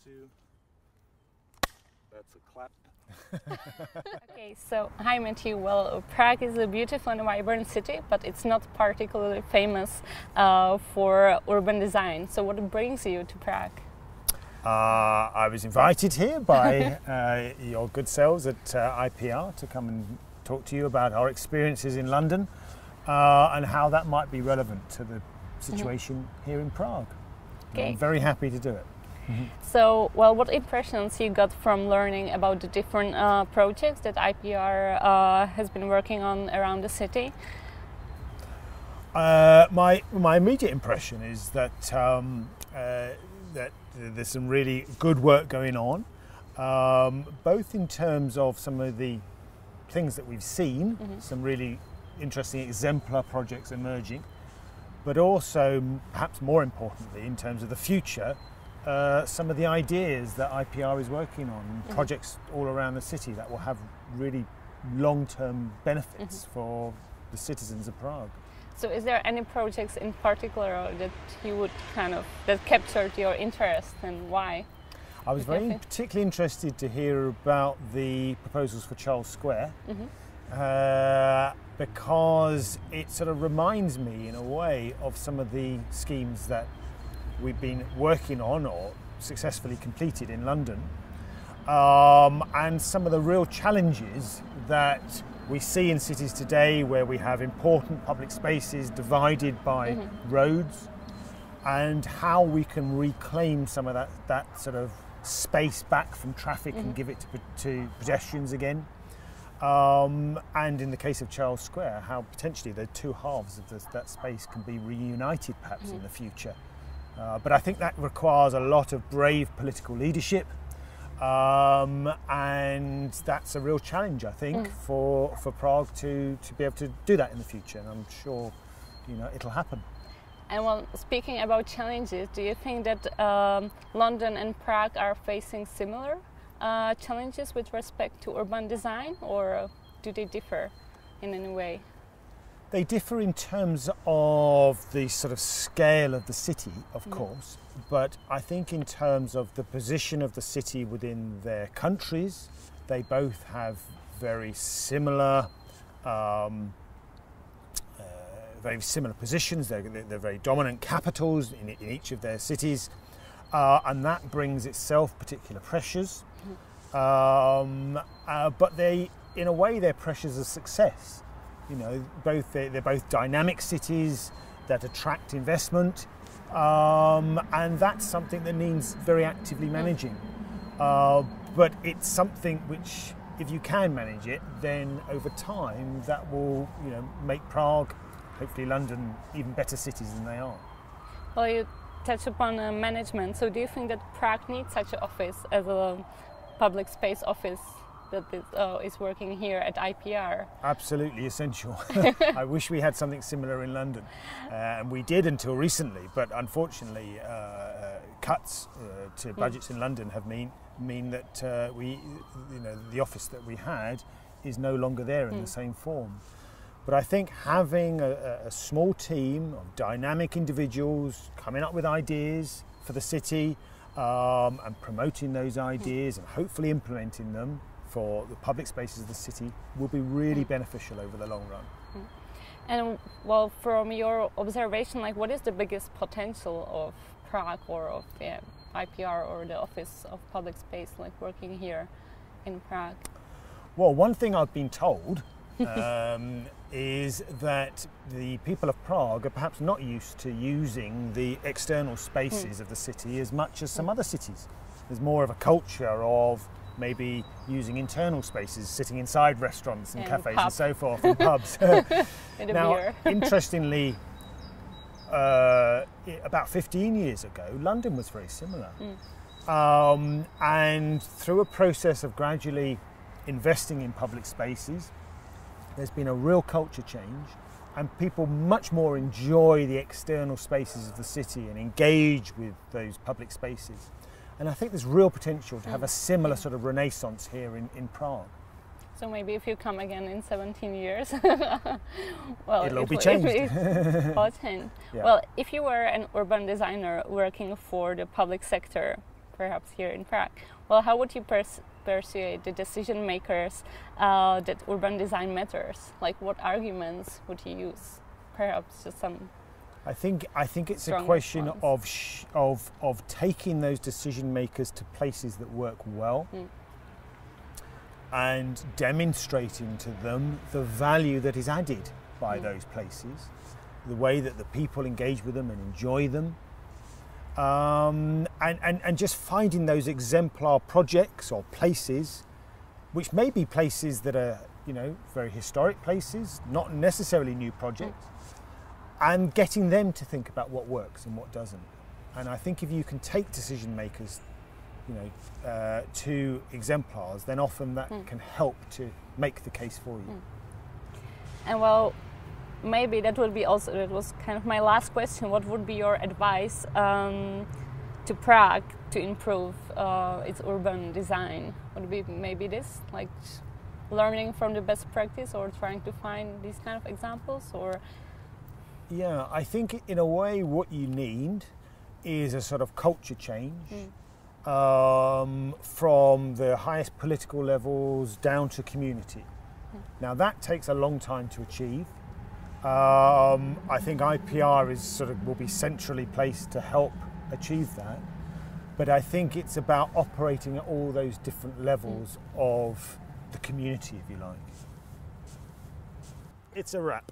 2. That's a clap. Okay, so hi Matthew. Well, Prague is a beautiful and vibrant city, but it's not particularly famous for urban design. So what brings you to Prague? I was invited here by your good selves at IPR to come and talk to you about our experiences in London and how that might be relevant to the situation here in Prague. Okay. I'm very happy to do it. So, well, what impressions you got from learning about the different projects that IPR has been working on around the city? My immediate impression is that that there's some really good work going on, both in terms of some of the things that we've seen, some really interesting exemplar projects emerging, but also, perhaps more importantly, in terms of the future, some of the ideas that IPR is working on, projects all around the city that will have really long-term benefits for the citizens of Prague. So is there any projects in particular that you would that captured your interest, and why? I was particularly interested to hear about the proposals for Charles Square, because it sort of reminds me in a way of some of the schemes that we've been working on or successfully completed in London, and some of the real challenges that we see in cities today, where we have important public spaces divided by roads, and how we can reclaim some of that sort of space back from traffic and give it to pedestrians again. And in the case of Charles Square, how potentially the two halves of that space can be reunited perhaps in the future. But I think that requires a lot of brave political leadership, and that's a real challenge, I think, for Prague to be able to do that in the future, and I'm sure it'll happen. And well, speaking about challenges, do you think that London and Prague are facing similar challenges with respect to urban design, or do they differ in any way? They differ in terms of the sort of scale of the city, of course, but I think in terms of the position of the city within their countries, they both have very similar positions. They're very dominant capitals in each of their cities, and that brings itself particular pressures. But in a way, they're pressures of success. They're both dynamic cities that attract investment, and that's something that needs very actively managing. But it's something which, if you can manage it, then over time that will, make Prague, hopefully London, even better cities than they are. Well, you touched upon management. So, do you think that Prague needs such an office as a public space office that is working here at IPR? Absolutely essential. I wish we had something similar in London, and we did until recently, but unfortunately cuts to budgets in London have mean that the office that we had is no longer there in the same form. But I think having a small team of dynamic individuals coming up with ideas for the city, and promoting those ideas and hopefully implementing them for the public spaces of the city will be really beneficial over the long run. And well, from your observation, what is the biggest potential of Prague or of IPR or the Office of Public Space, working here in Prague? Well, one thing I've been told is that the people of Prague are perhaps not used to using the external spaces of the city as much as some other cities. There's more of a culture of maybe using internal spaces, sitting inside restaurants and cafes and so forth, and pubs. Now, interestingly, about 15 years ago, London was very similar. And through a process of gradually investing in public spaces, there's been a real culture change, and people much more enjoy the external spaces of the city and engage with those public spaces. And I think there's real potential to have a similar sort of renaissance here in Prague. So maybe if you come again in 17 years, well, it'll all be changed. Yeah. Well, if you were an urban designer working for the public sector, perhaps here in Prague. Well, how would you persuade the decision makers that urban design matters? Like, what arguments would you use? Perhaps just some. I think it's a question of taking those decision makers to places that work well and demonstrating to them the value that is added by those places, the way that the people engage with them and enjoy them, and just finding those exemplar projects or places, which may be places that are, you know, very historic places, not necessarily new projects, and getting them to think about what works and what doesn't. And I think if you can take decision makers, you know, to exemplars, then often that can help to make the case for you. And well, maybe that was kind of my last question. What would be your advice to Prague to improve its urban design? Would it be maybe this, like learning from the best practice, or trying to find these kind of examples, or? Yeah, I think in a way what you need is a sort of culture change from the highest political levels down to community. Now that takes a long time to achieve. I think IPR will be centrally placed to help achieve that. But I think it's about operating at all those different levels of the community, if you like. It's a wrap.